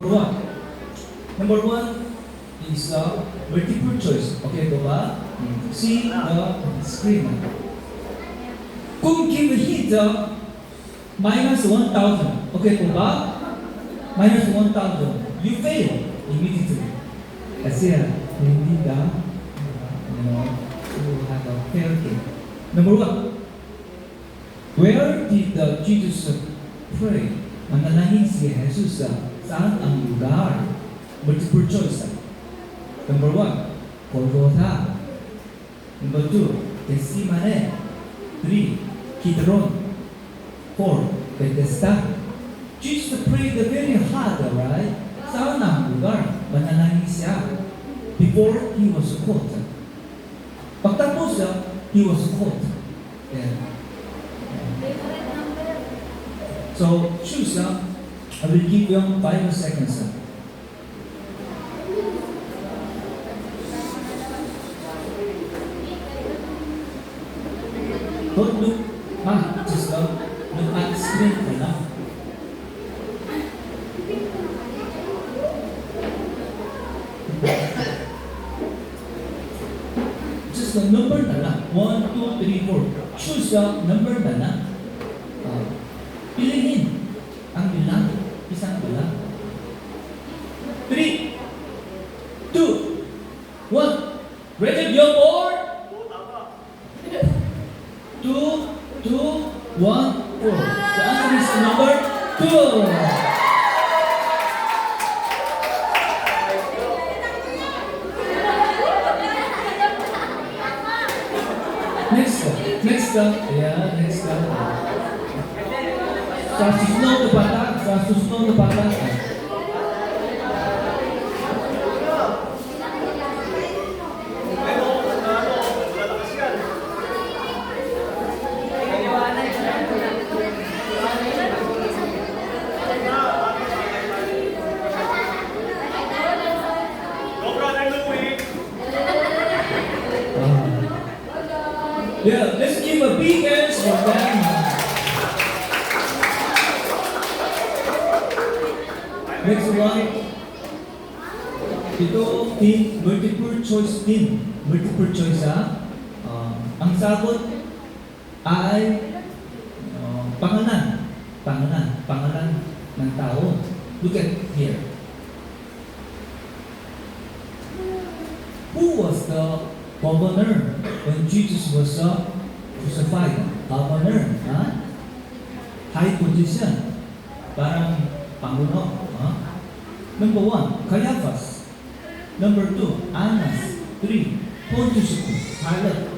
one. Number one is multiple choice. Okay, baba. See the screen. Kung give hit minus 1,000. Okay, baba. Minus 1,000. You fail immediately. Kasi hindi ka, to have a fair thing. Number one. Where did Jesus pray? Manalangin si Jesus saan ang lugar? Multiple choice. Number one, Golgotha. Number two, Gethsemane. 3, Kidron. 4, Bethesda. Jesus prayed very hard, right? Saan ang lugar? Manalangin siya. Before he was caught. Pagtapos he was caught. Yeah. So choose. I will give you 5 seconds. Don't look. Just look at the screen for now. Just the number na lang. 1, 2, 3, 4. Choose the number na lang. Pilihin ang bilang. Isang bilang. 3, 2, 1. Ready your board? 2, 2, 1, 4. The answer is number 2. Next up. Yeah, next up. Sa susunod na bata. Yeah, let's give a big hands for them. Next one. Ito, multiple choice din. Multiple choice ang sagot ay pangalan ng tao. Look at here. Who was the governor when Jesus was crucified? Governor, high position, parang pangulo. Number 1, Caiaphas. Number 2, Annas. 3, Pontius Pilate.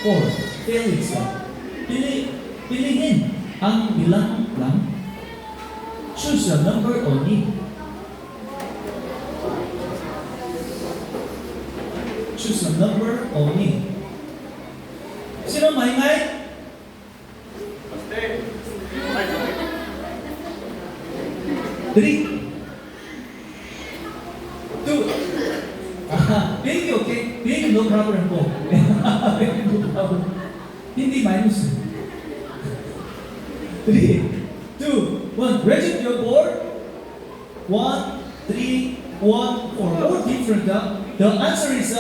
4, Felix. Pilihin ang bilang lang. Choose a number only. Choose a number only. Sino maingay? 3, 2. Baby, okay? Baby, no problem po. Baby, no problem. Hindi minus. 3, 2, 1. Ready your board? 1, 3, 1, 4. All different. The answer is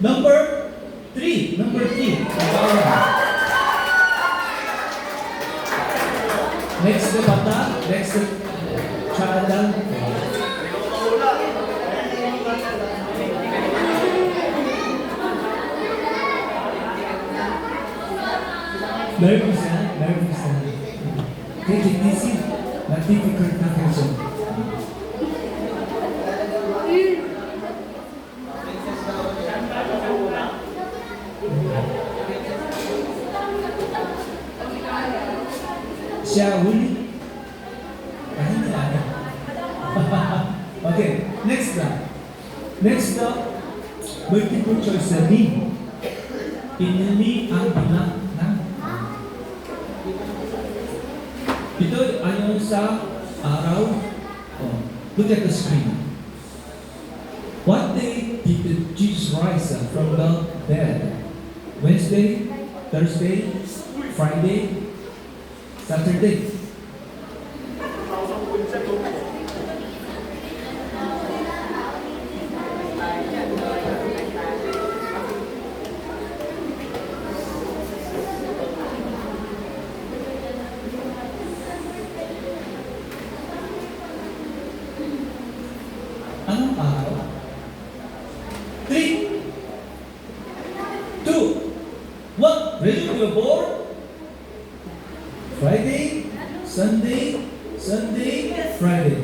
number 3. Number 3. Next the bata. Next the child. Nervous. Take it easy. Not difficult na question. Shall we? Okay, next multiple choice ni. Pinili ang bilang ng. Ito ayon sa araw. Look at the screen. What day did Jesus rise from the dead? Wednesday, Thursday, Friday, Saturday.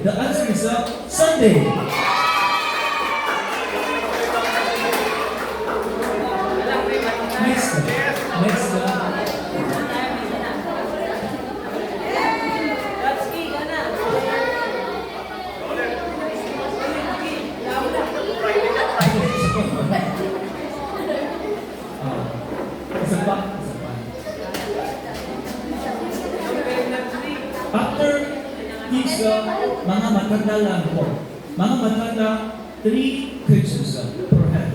The answer is Sunday. Next. Isa pa. After this, mga matanda lang po. Mga matanda, 3 questions per head.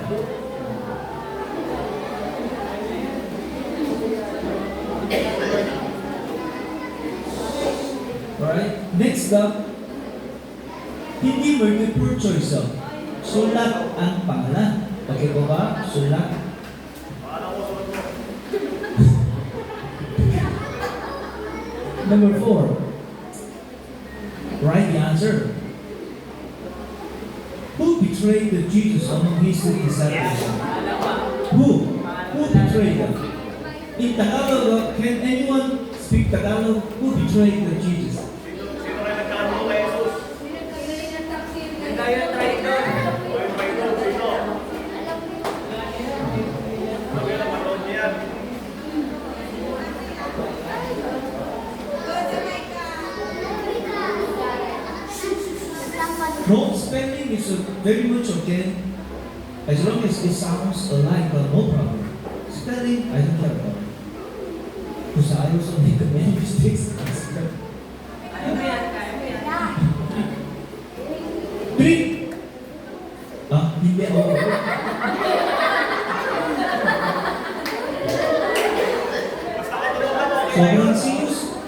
Alright, next hindi multiple choice. Sulat ang pangalan. Okay po ba? Sulat. Number 4. Write the answer. Who betrayed the Jesus among his disciples? Who betrayed them? In Tagalog, can anyone speak Tagalog? Who betrayed the Jesus? Sino kayo nagkano kay Jesus? Tayo traitor. Sino? Huwag yung napanood niya. Wrong spelling is very much okay. As long as it sounds alike, no problem. Spelling, I don't have a problem. Because I also make many mistakes. 3. Hindi ako.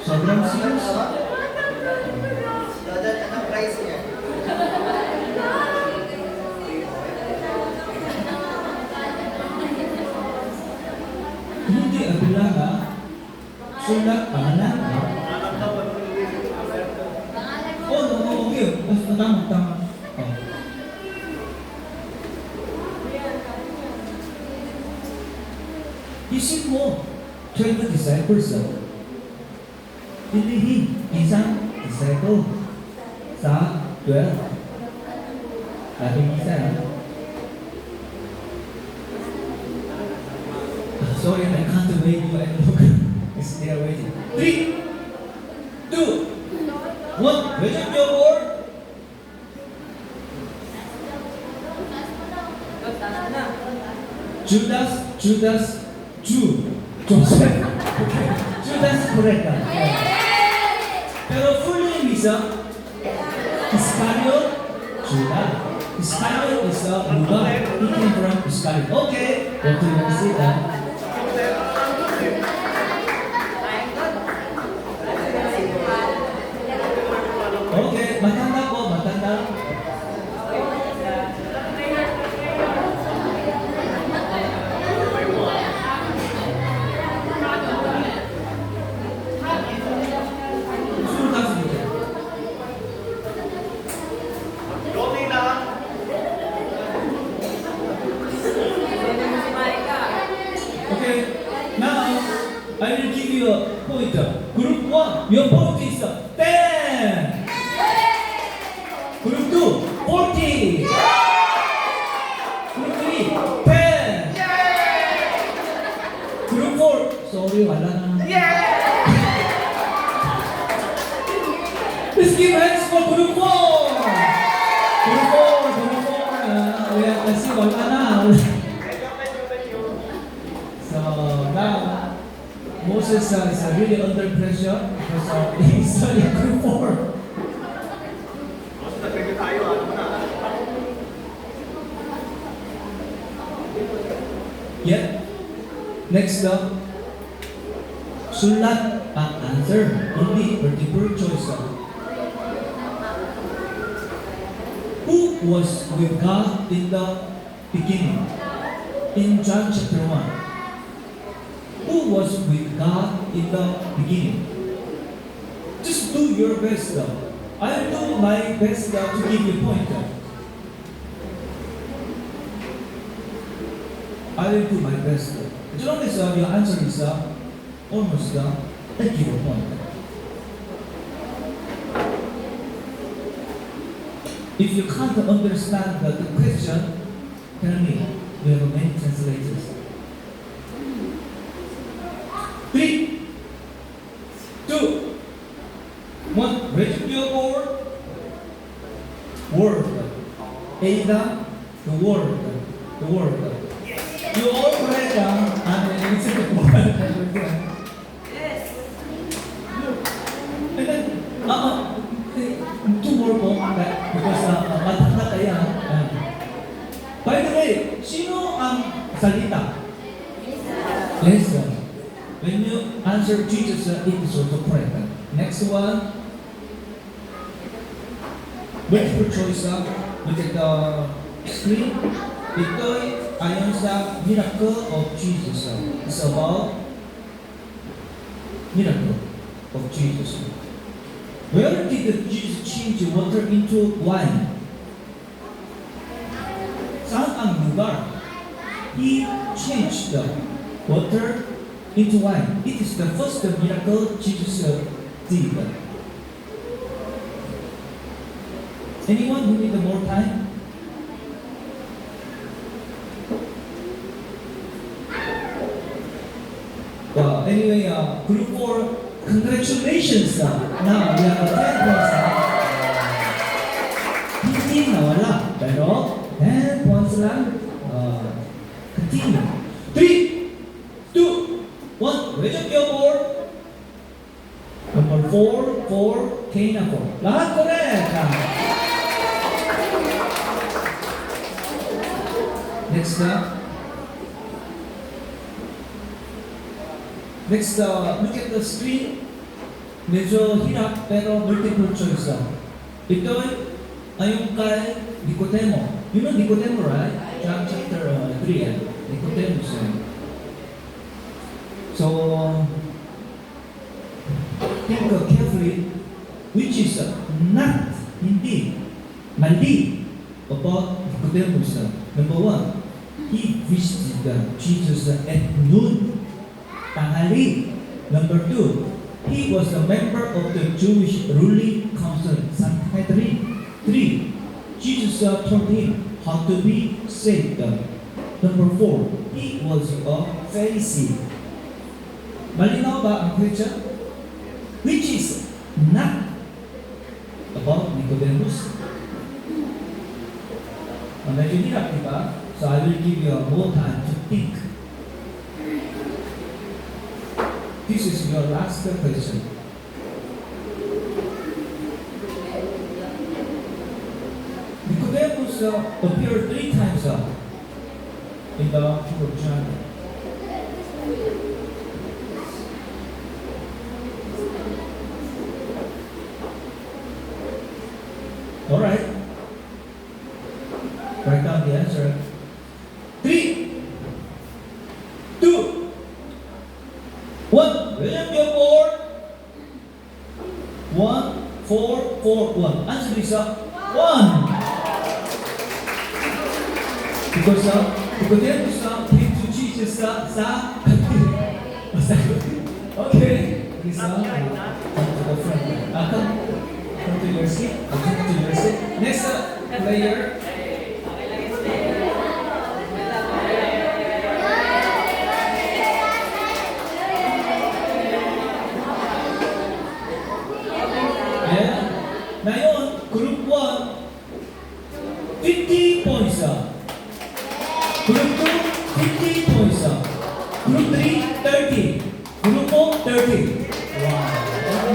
Sobrang serious. Dadan, anong price niya? Hindi abilaga. Sulat pangalan. Okay. Tama. Isip mo, 12 disciples pilihin isang disciple sa 12. Labing isa. Sorry, I can't wait you and look. They are waiting. 3, 2, 1. Raise up your board. Judas, Joseph. Okay. Judas correct. Pero full name is Iscariot Judas. Iscariot is Buddha. He came from Iscariot. Okay. What do you want to say that? Okay, matanda po, matanda. Okay, now I will give you a point. Group 1, your point is 10. Group 2, 40. Group 3, 10. Group 4, sorry, wala na. Let's give hands for Group 4. Group 4. Let's see, wala na. So now, Moses is really under pressure because he's studying Group 4. Yeah. Next sulat ang answer, hindi multiple choice. Who was with God in the beginning? In John chapter 1. Who was with God in the beginning? Just do your best. I'll do my best to give you a point. I will do my best. As long as your answer is almost I'll give you a point. If you can't understand the question, tell me. We have many translators. 3, 2, 1. Raise up your board. Word. Ada, the word. The word. You all correct, and it's a word. And then, two more po, because matangkat ayan. By the way, sino ang salita? Yes, sir. When you answer Jesus, it is also correct. Next one. Multiple choice. Look at the screen. Ito'y ayon sa miracle of Jesus. It's about miracle of Jesus. Where did Jesus change water into wine? Saan ang lugar? He changed the water into wine. It is the first miracle Jesus did. Anyone who need more time? Anyway, group 4, congratulations! Now, we have a 10 points. Hindi nawala, pero 10 points lang. Continue. 3, 2, 1, raise up your board. Number 4, 4, K na 4. Lahat correct! Next Next, look at the screen. Medyo hirap pero multiple choice. Ito ayon kay Nicodemo. You know Nicodemo, right? John chapter 3, Nicodemus. So, think carefully which is not, hindi, mali about Nicodemus. Number 1, he visited Jesus at noon. Tanghali. Number 2, he was a member of the Jewish ruling council, Sanhedrin. 3, Jesus told him how to be saved. Number 4, he was a Pharisee. Malinaw ba ang question? Which is not about Nicodemus? Medyo hirap, diba? So I will give you more time to think. This is your last question. Nicodemus appeared 3 times in the book of John. All right. Write down the answer. 3, 2, 1. Raise up your board. 1, 4, 4, 1. Answer is 1. Because Nicodemus came to Jesus sa okay. Please come to the front. Come to your seat. Come to your seat. Next player. Ngayon, group 1, 50 points. Group 2, 50 points. Group 3, 30. Group 4, 30. Wow.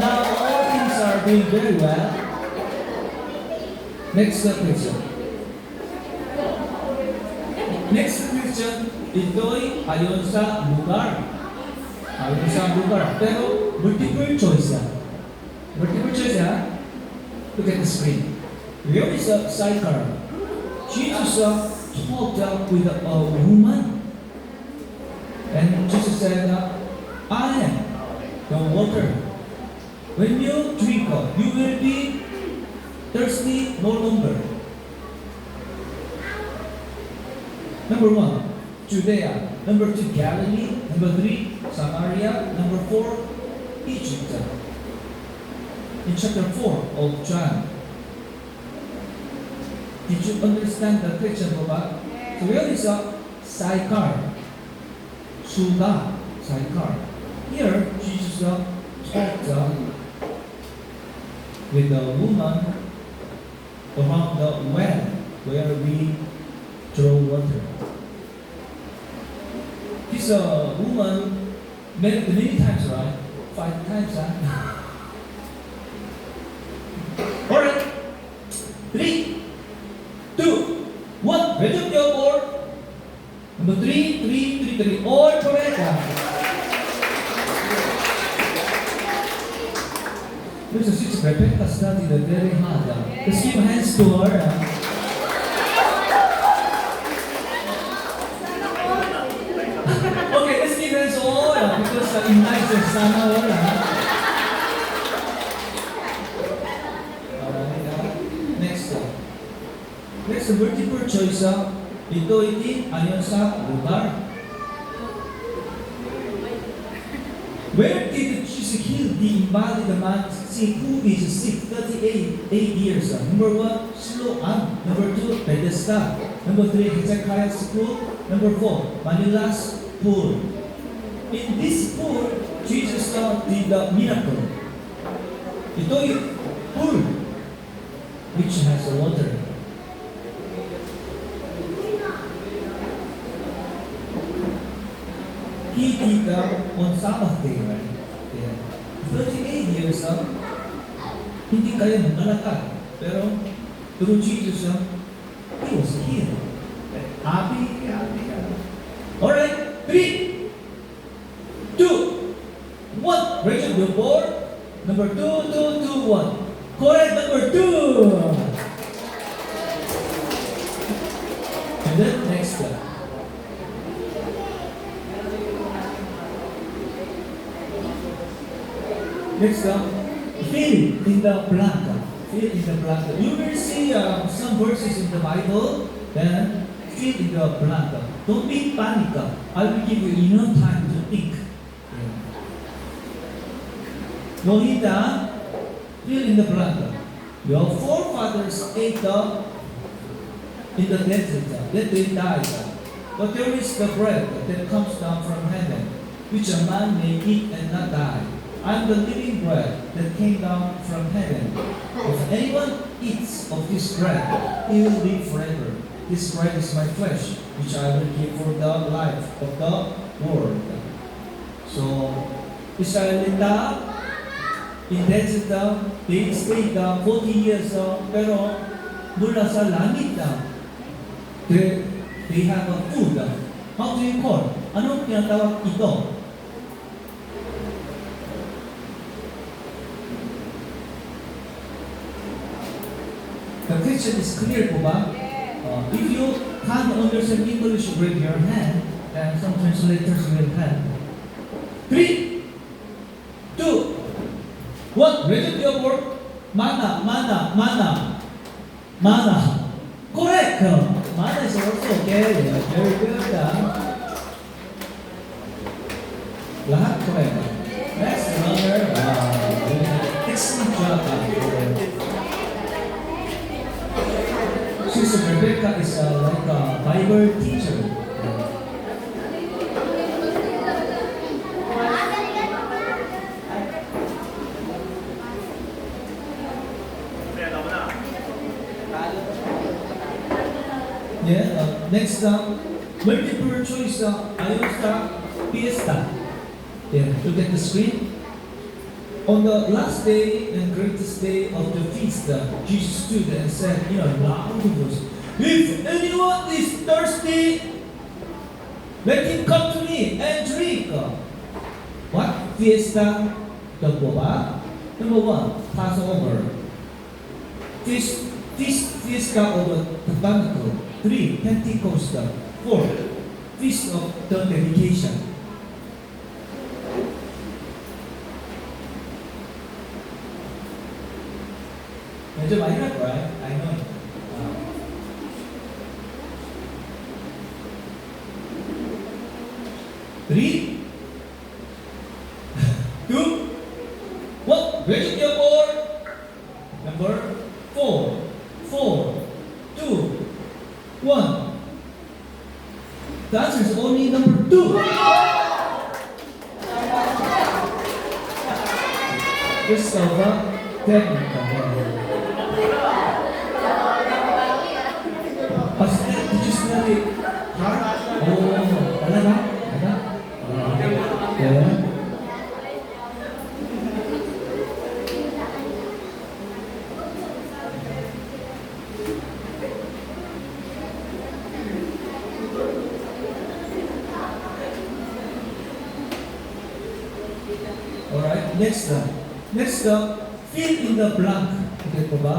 Now all things are doing very well. Next question. Next question, ito'y ayon sa lugar. Ayon sa lugar. Pero multiple choice. Multiple choice, ha? Look at the screen. Here is a sidecar. Jesus talked with a woman. And Jesus said, I am the water. When you drink, you will be thirsty no longer. Number 1, Judea. Number 2, Galilee. Number 3, Samaria. Number 4, Egypt. In chapter 4 of John. Did you understand the question, Baba? So where is a sidecar? Suga, sidecar. Here, Jesus talked with the woman around the well where we draw water. This woman many times, right? 5 times, huh? Alright. 3, 2, 1. Raise up your board. Number 3. All correct. This is such a Rebecca studied very hard. Let's give hands to her. Okay, let's give hands to all because in nice and sana all. Alright, next. Next, multiple choice. Ito ayon sa lugar. Where did Jesus heal the invalid man sick who is sick 38 years? Number 1, Siloam. Number 2, Bethesda. Number 3, Hezekiah's pool. Number 4, Manila's pool. In this pool, Jesus did the miracle. Ito pool which has water. He did on Sabbath day, right? Yeah. 38 years, hindi kayo nangalakad. Pero, through Jesus, he was healed. Happy. Alright, 3, 2, 1. Raise up your board. Number 2, 1. Correct, number 2. And then, next one. Next up, fill in the blank. Fill in the blank. You will see some verses in the Bible, then fill in the blank. Don't be panic. I will give you enough time to think. Lohita, fill in the blank. Your forefathers ate in the desert, then they died. But there is the bread that comes down from heaven, which a man may eat and not die. I am the living bread that came down from heaven. If anyone eats of this bread, he will live forever. This bread is my flesh, which I will give for the life of the world. So, Israelita, in desert, they stayed 40 years, pero mula sa langit they have a food. How do you call? Anong tinatawag ito? The question is clear po ba? If you can't understand English, raise your hand, and some translators will help. 3, 2, 1. Raise up your word. Mana. Correct. Mana is also okay. Very good. Lahat correct. Next, another. Excellent job. Sister Rebecca is like a Bible teacher. Yeah, next multiple choice ayon sa fiesta. Yeah, look at the screen. On the last day and greatest day of the feast, Jesus stood and said in a loud voice, "If anyone is thirsty, let him come to me and drink." What fiesta? Number 1, Passover. Fiesta of the Tabernacle. 3, Pentecost. 4, Feast of the Dedication. Medyo mahirap, right? I know it. Three, 2, 1. Raise your board. Number 4, 2, 1. The answer is only number 2. Christopher technical. Did you study hard? Oh, talaga? Talaga? Yeah. Alright, next fill in the blank. Okay po ba?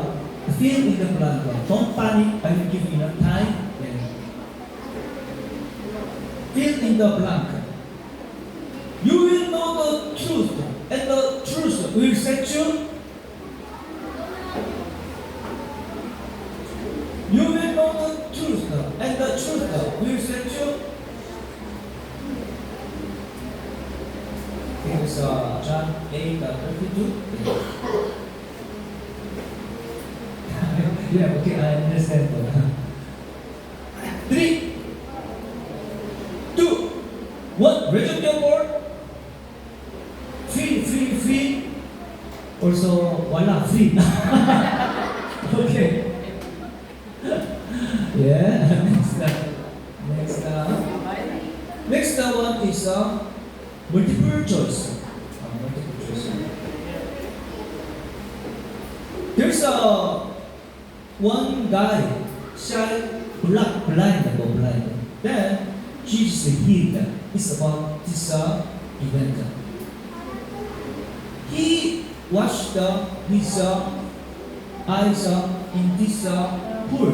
Fill in the blank. Don't panic, I will give you enough time. Yeah. Fill in the blank. You will know the truth, and the truth will set you. You will know the truth, and the truth will set you. Here's John 8:32. Yeah, okay, I understand. 3, 2, 1. Raise up your board. Free. Also, wala, free. Okay. Yeah, next one is multiple choice. Multiple choice. There's one guy, shy, blind. Then Jesus healed. It's about this event. He washed his eyes in this pool.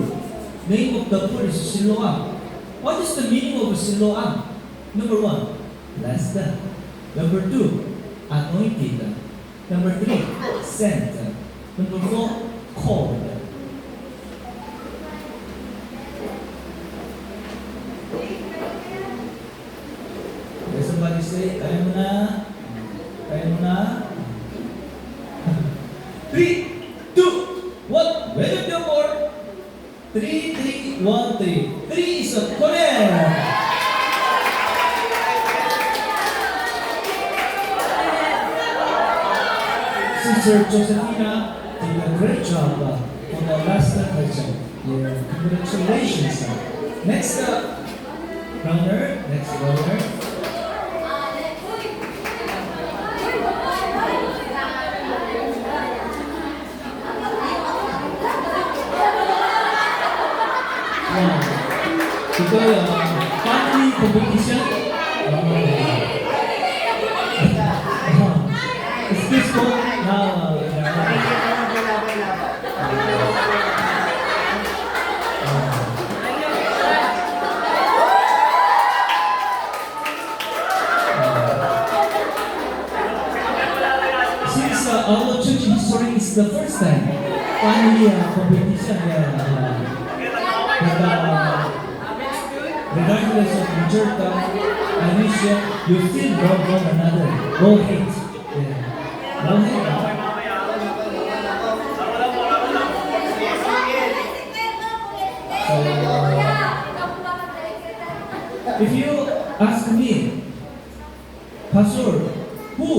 Name of the pool is Siloam. What is the meaning of Siloam? Number 1, blessed. Number 2, anointed. Number 3, sent. Number 4, called. Can somebody say, kaya mo na? 3, 2, 1. Ready up your board. 3, 1, 3. 3 is correct. Sister Josephina did a great job on the last question. Yeah, congratulations. Next runner. Ito family competition. Excuse po. Since our church history is the first time family competition. Regardless of the church, I wish you still love one another. Go hate. Yeah. Love hate. If you ask me, Pastor, who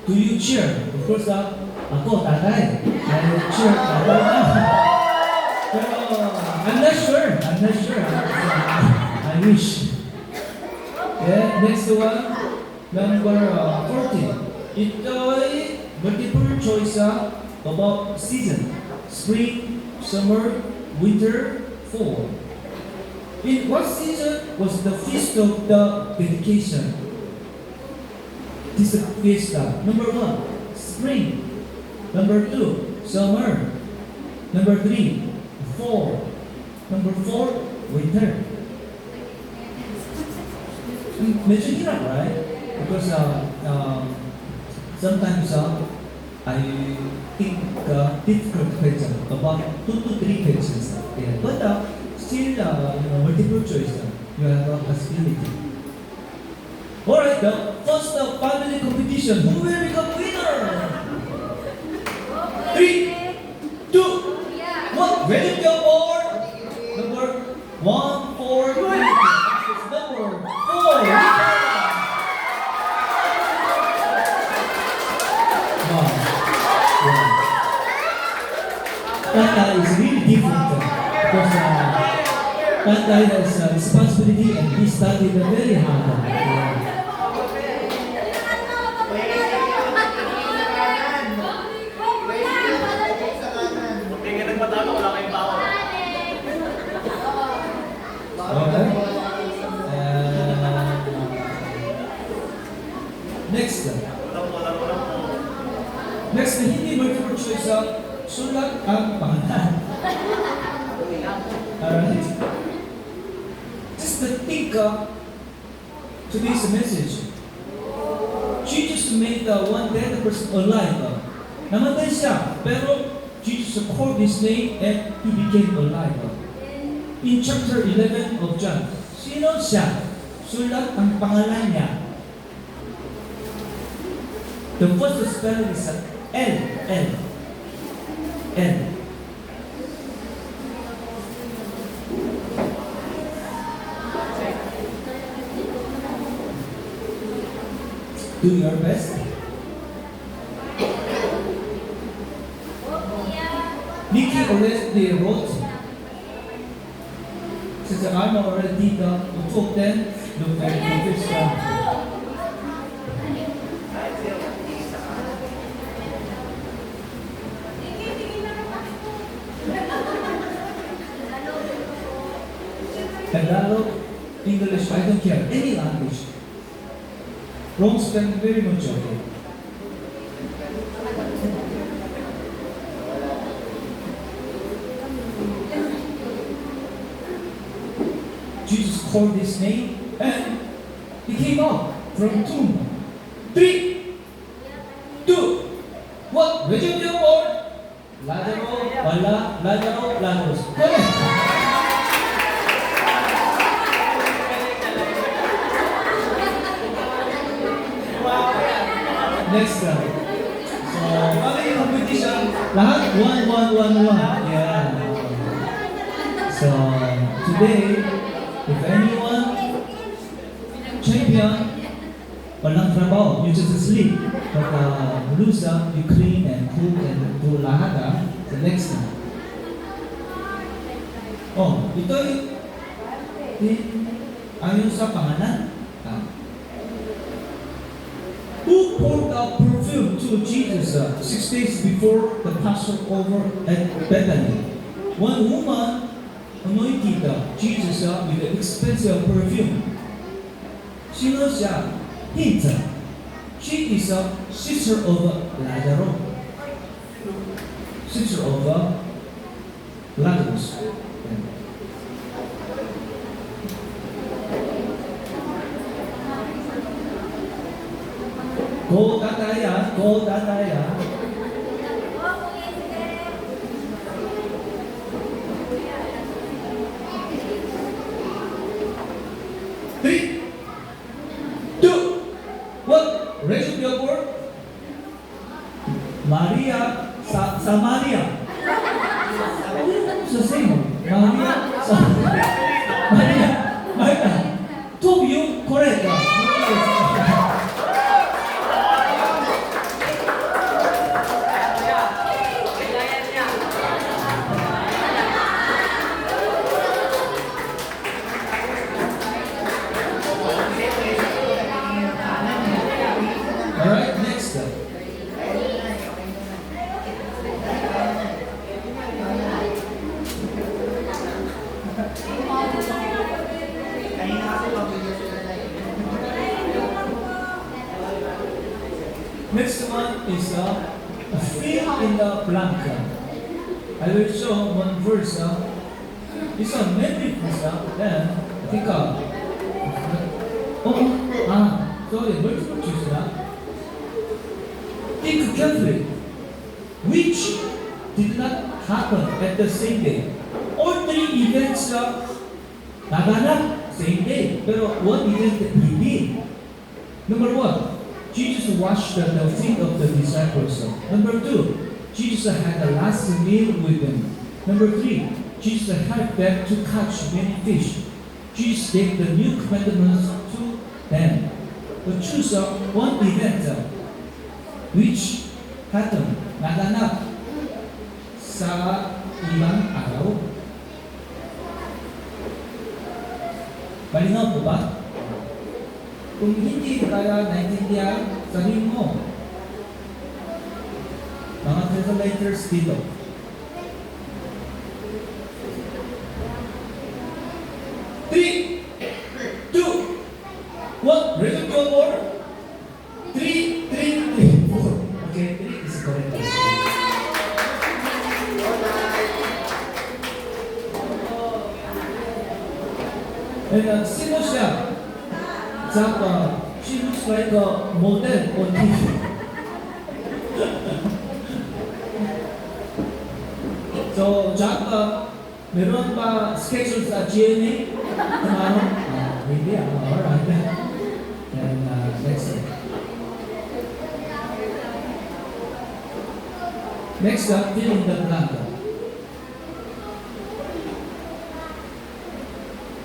do you cheer? Of course, ako, tatay. I cheer tatay na. Pero, I'm not sure. I wish. Yeah, next one, number 14. Ito ay multiple choice about season. Spring, summer, winter, fall. In what season was the feast of the dedication? This is fiesta. Number 1, spring. Number 2, summer. Number 3, fall. Number 4, winter. Medyo hirap, right? Because sometimes I think difficult question about 2 to 3 questions. Yeah. But still, multiple choice. You have a possibility. Alright, the first family competition. Who will become winner? 3, 2, 1. Ready to go forward? Number 1, 4, 3. Number 4. Wow. That is really different because that guy has responsibility and he studied very hard. Hindi nga nagpatalo, wala kayong tao. Okay. Next. Next, hindi multiple choice sulat ang pangalan. Alright. Just to think today's message. Jesus made one dead person alive. Namatay siya, pero Jesus called his name and he became alive. In chapter 11 of John, sino siya? Sulat ang pangalan niya. The first spelling is L. Do your best. Nikki already wrote. Since I'm already the two of them, look very professional. Tagalog, English, I don't care, any language. Rome spent very much of it. Jesus called his name and he came out from tomb. 3, 2, 1. Resume your word. Lazaro, wala, Lazaro, Lazarus. Go ahead. Next round. So, paano yung competition? Lahat 1, 1, 1, 1. Yeah. So, today, if anyone champion, walang trabaho, you just sleep. But loser, you clean and cook and do lahat. The next time. Oh, ito ayon sa pangalan. Who poured out perfume to Jesus 6 days before the Passover at Bethany? One woman anointed Jesus with the expensive perfume. Sino siya? Hint. She is a sister of Lazarus. Sister of Lazarus. Go tataya, go tataya. Three, two, one. Raise up your word. Maria, Samaria. It's the same. Maria, Maria, Maria. Two of you correct. Alright, next up. Next one is fill in the blank. I will show one verse. It's a many verse. Then I think sorry, multiple choice. Think carefully. Which did not happen at the same day? All three events naganap same day. Pero one event he did. Number one, Jesus washed the feet of the disciples. Number two, Jesus had a last meal with them. Number 3, Jesus helped them to catch many fish. Jesus gave the new commandments to them. But choose one event which happened, naganap sa ibang araw. Malinaw po ba? Kung hindi kaya naintindihan, sabihin mo. Mga translators dito. Three, two, one. Ready to go more? Three, four. Okay, three is correct. And sino siya? She looks like a model on TV. So, meron pa schedule sa GMA? Tomorrow? Hindi alright. And next. Next up, fill in the blank.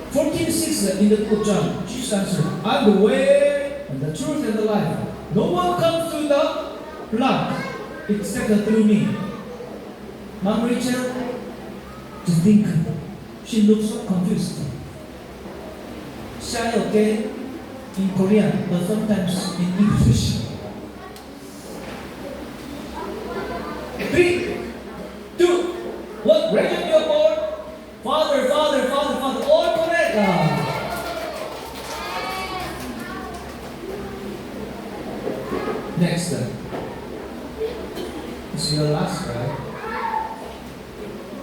14:6 in the book of John, Jesus answered, I'm the way and the truth and the life. No one comes to the blood except through me. Mom Rachel, to think, she looks so confused. Shy, okay, in Korean, but sometimes in English. 3, 2, 1, raise up your board. Father, all correct. Next, this is your last, right?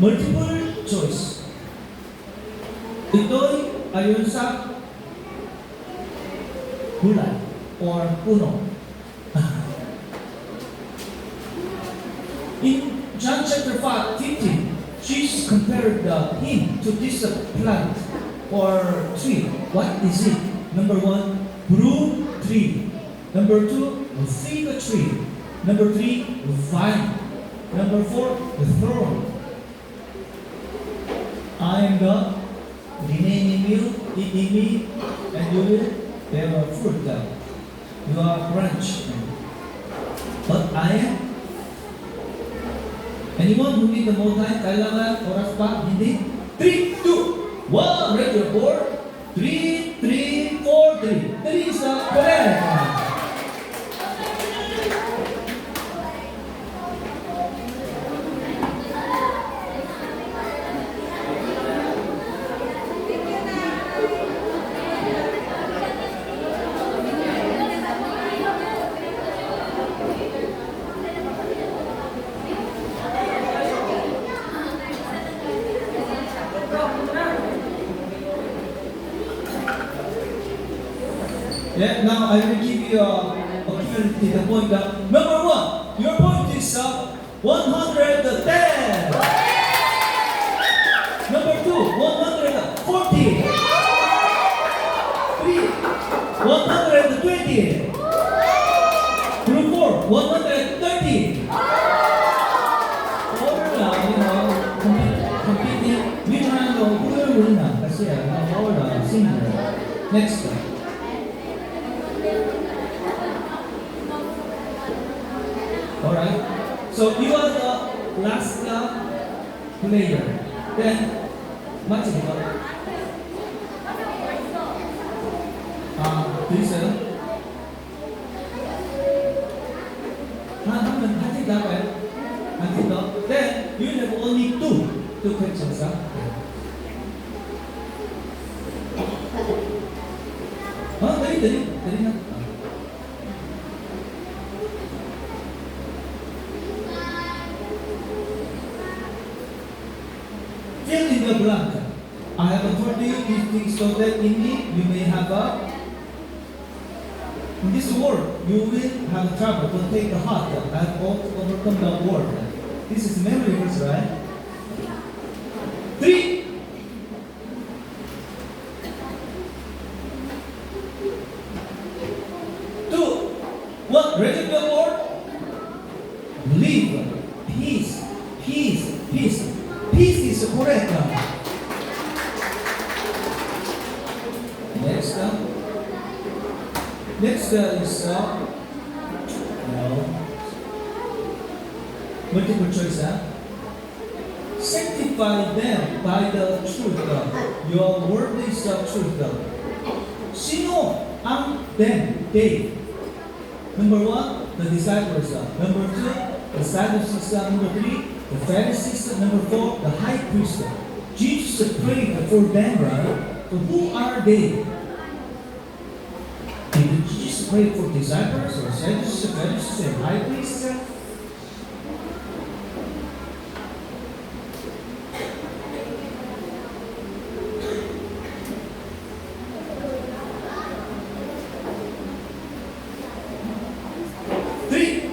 Multiple choice. Ito'y ayon sa gulay or puno. In John chapter 15, Jesus compared him to this plant or tree. What is it? Number 1, broom tree. Number 2, fig tree. Number 3, vine. Number 4, thorn. I am God. Remain in you, eat in me, and you will bear fruit. You are branch. But I am. Anyone who need the more time, kailangan oras pa? Hindi? 3, 2, 1, read your board. 3, 3, 4, 3. 3 is the correct. Yeah, now I will give you a cumulative the point. Number 1, your point is 110. Number 2, 140. 3, 120. Group 4, 130. All competing, we try to win kasi all similar. Next one. Alright, so you are the last player. Then, match it up. Please, then you have only two questions. Dali na. Fill in the blank. I have told you these things so that in me you may have in this world you will have trouble to take the heart. I have overcome the world. This is memory verse, right? 3. What? Ready the Lord? Live. Peace. correct. Next, is multiple choice. Sanctify them by the truth. Your word is the truth. Sino ang them? They. Number one, the disciples. Number two, the Sadducees. Number three, the Pharisees. Number four, the high priest. Jesus prayed for them, right? So who are they? Did Jesus pray for disciples or Sadducees, Pharisees, and high priests? Three,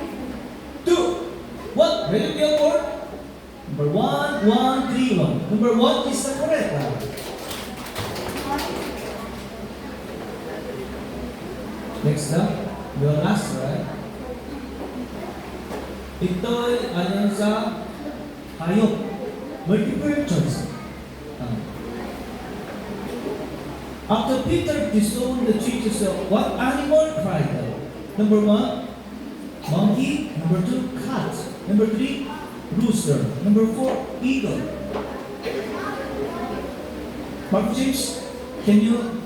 two, one. Ready to go for? Number one, one, three, one. Number one is the correct. Next up, your last, right? Ito'y ayon sa hayop. Multiple choice. After Peter disowned Jesus, what animal cried out? Number one, monkey. Number two, cat. Number three, rooster. Number four, eagle. Mark James, can you?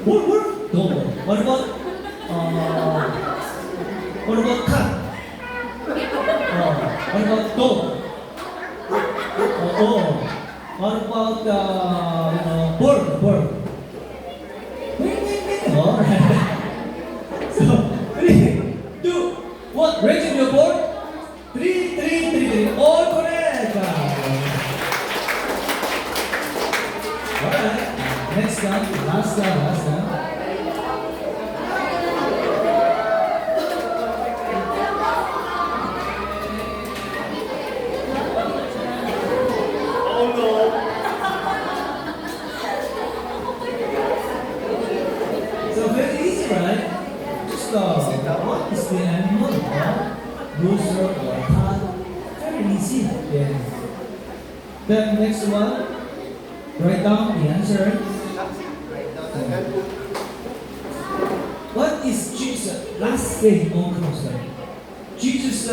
What? Dog. What about cat? What about dog? What about bird? Alright. So 3, 2, 1. Raise your board. 3. All correct. Alright. Next one. Last one. Oh no. So very easy, right? Just what is the animal? Rooster or cat? Very easy. Yeah. Then next one, write down the answer. What is Jesus' last saying on cross? Jesus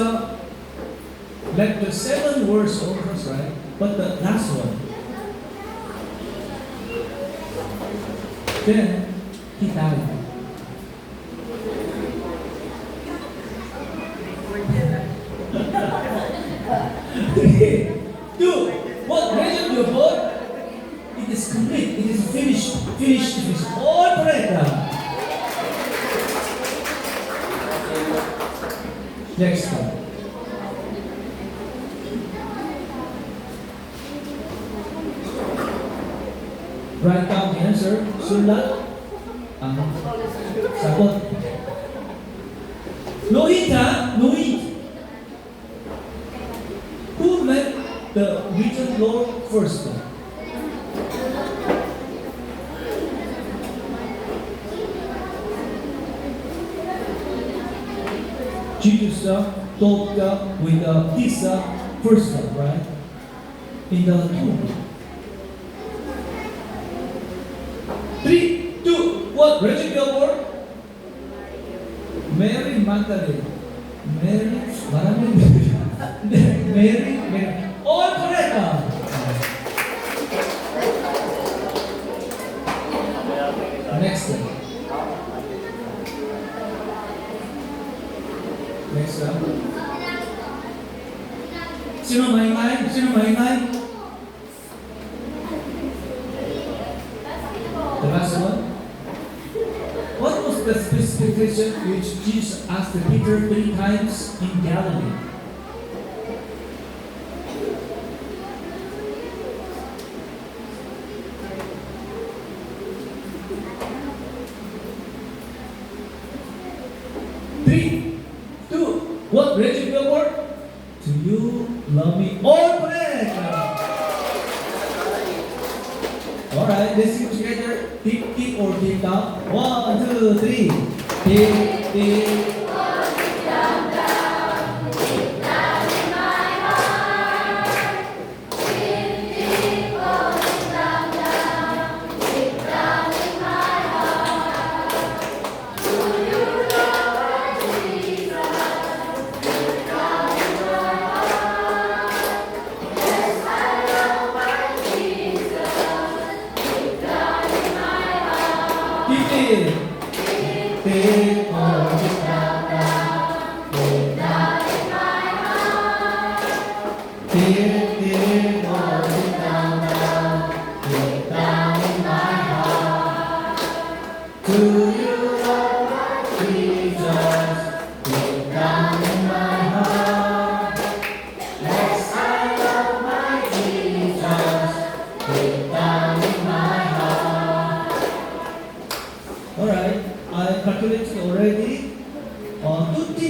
left the 7 words on cross, right? But the last one. Then he died. Three, two, one. Raise up your board. It is complete. It is finished. All correct. Next one. Write down the answer. Sulat ang sagot. No eat. Who met the risen Lord first? Jesus talked with his first love, right? In the tomb. 3, 2, 1. Raise your board. Mary Magdalene. Mary. All correct. Next one. Sino maingay? The last one. What was the specification which Jesus asked Peter 3 times in Galilee? Three, two, one. Raise your word. Do you love me? All correct. All right, let's sing together. Tick or tick down. 1, 2, 3. Tick.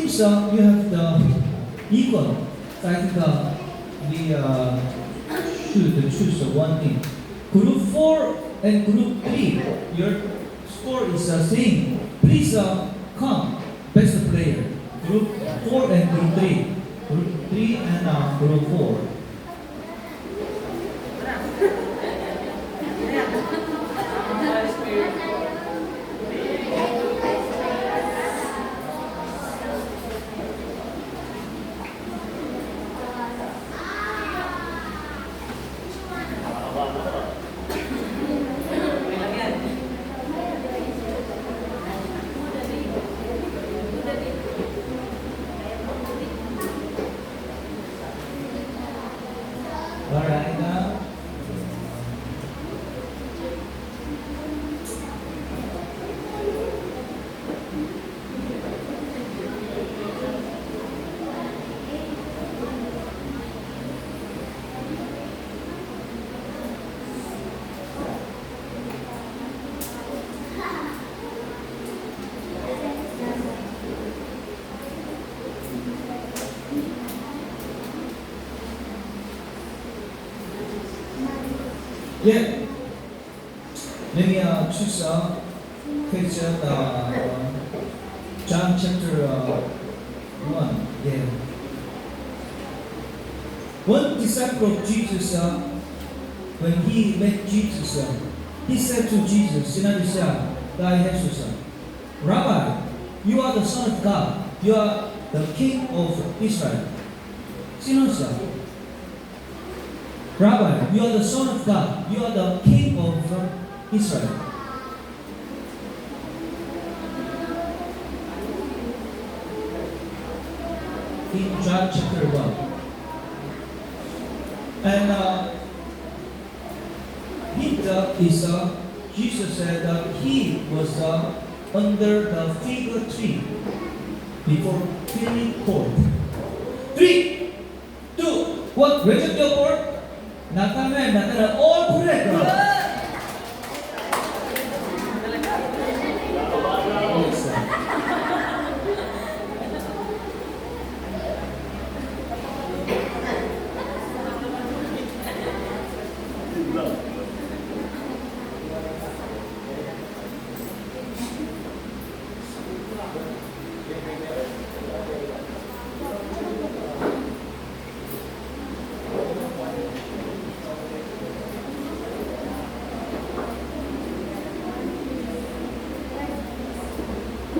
seems you have the equal. So I think we should choose one thing. Group 4 and Group 3, your score is the same. Please come, best player. Group 4 and Group 3. Group 3 and Group 4. Alright, now. Yeah. Let me choose page John chapter 1. Yeah. One disciple of Jesus, when he met Jesus, he said to Jesus, sinabi siya kay Jesus, Rabbi, you are the Son of God. You are the King of Israel. Sino siya? Rabbi, you are the Son of God. You are the King of Israel. In John chapter 1. And hint is Jesus said that he was under the fig tree before filling court. 3, 2, 1. Raise up your board. Natana, all correct. Yes, sir.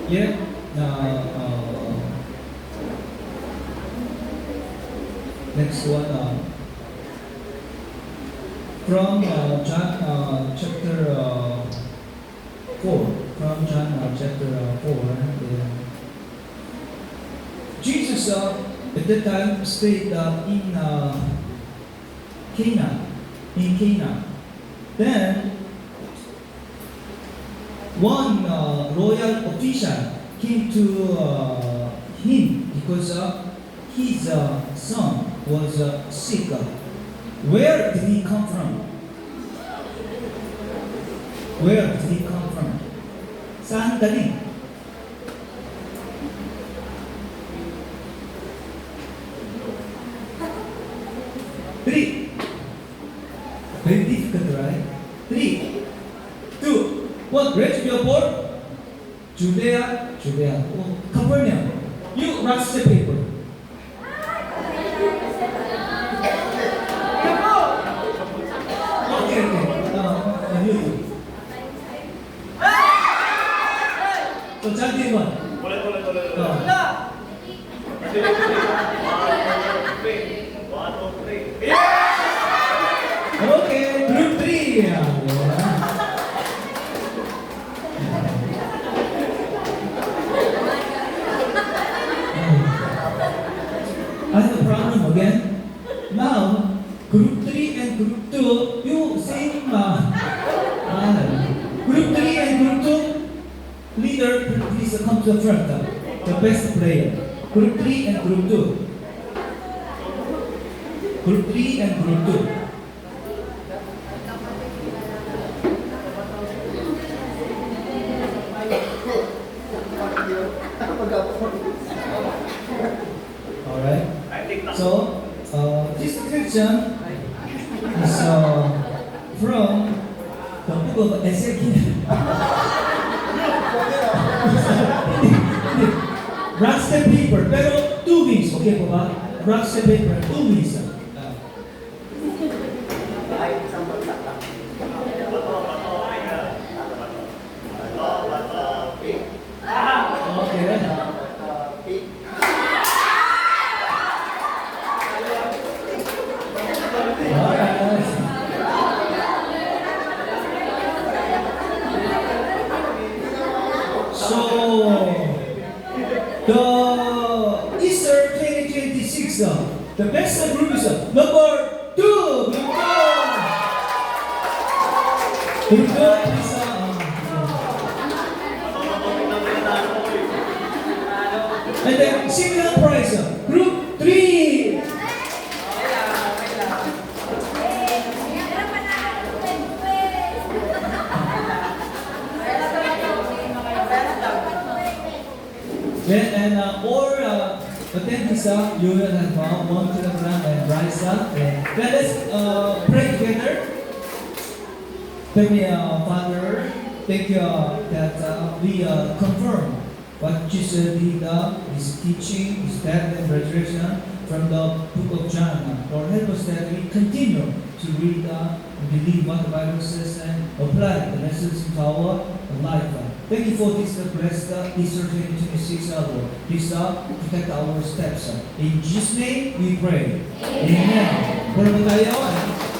Yeah. Next one. From John chapter 4. From John chapter 4. Jesus at that time stayed in Cana. In Cana. Then one royal official came to him because his son was sick. Where did he come from? Where did he come from? Saan galing? Three. Very difficult, right? 3, 2, 1. Raise your board. Judea. Oh, Capernaum. You write the paper. Okay. You. So, John 1. Tuloy. Okay, group 3. I have a problem again. Now, group 3 and group 2, you same. Group 3 and group 2, leader, please come to the front. The best player. Group 3 and group 2. Group 3 and group 2. Mag-up. book of Ezekiel. Rocks and paper, pero 2 weeks, okay po ba? Rocks and paper, 2 weeks. Ay, isang bagsak lang. Pink. Okay. Pink. Alright. So, the Easter 2026, the best group is number 2. Group 2 is and then similar prize, group 3. Then, and all attendees, you will have 1 kilogram and rice. Then let's pray together. Thank you, Father. Thank you that we confirm what Jesus did, His teaching, His death and resurrection from the book of John. Lord, help us that we continue to read and believe what the Bible says and apply the message into our life. Thank you for this blessed Easter 2026, Lord. Please protect our steps. In Jesus' name we pray. Amen. Pray tayo.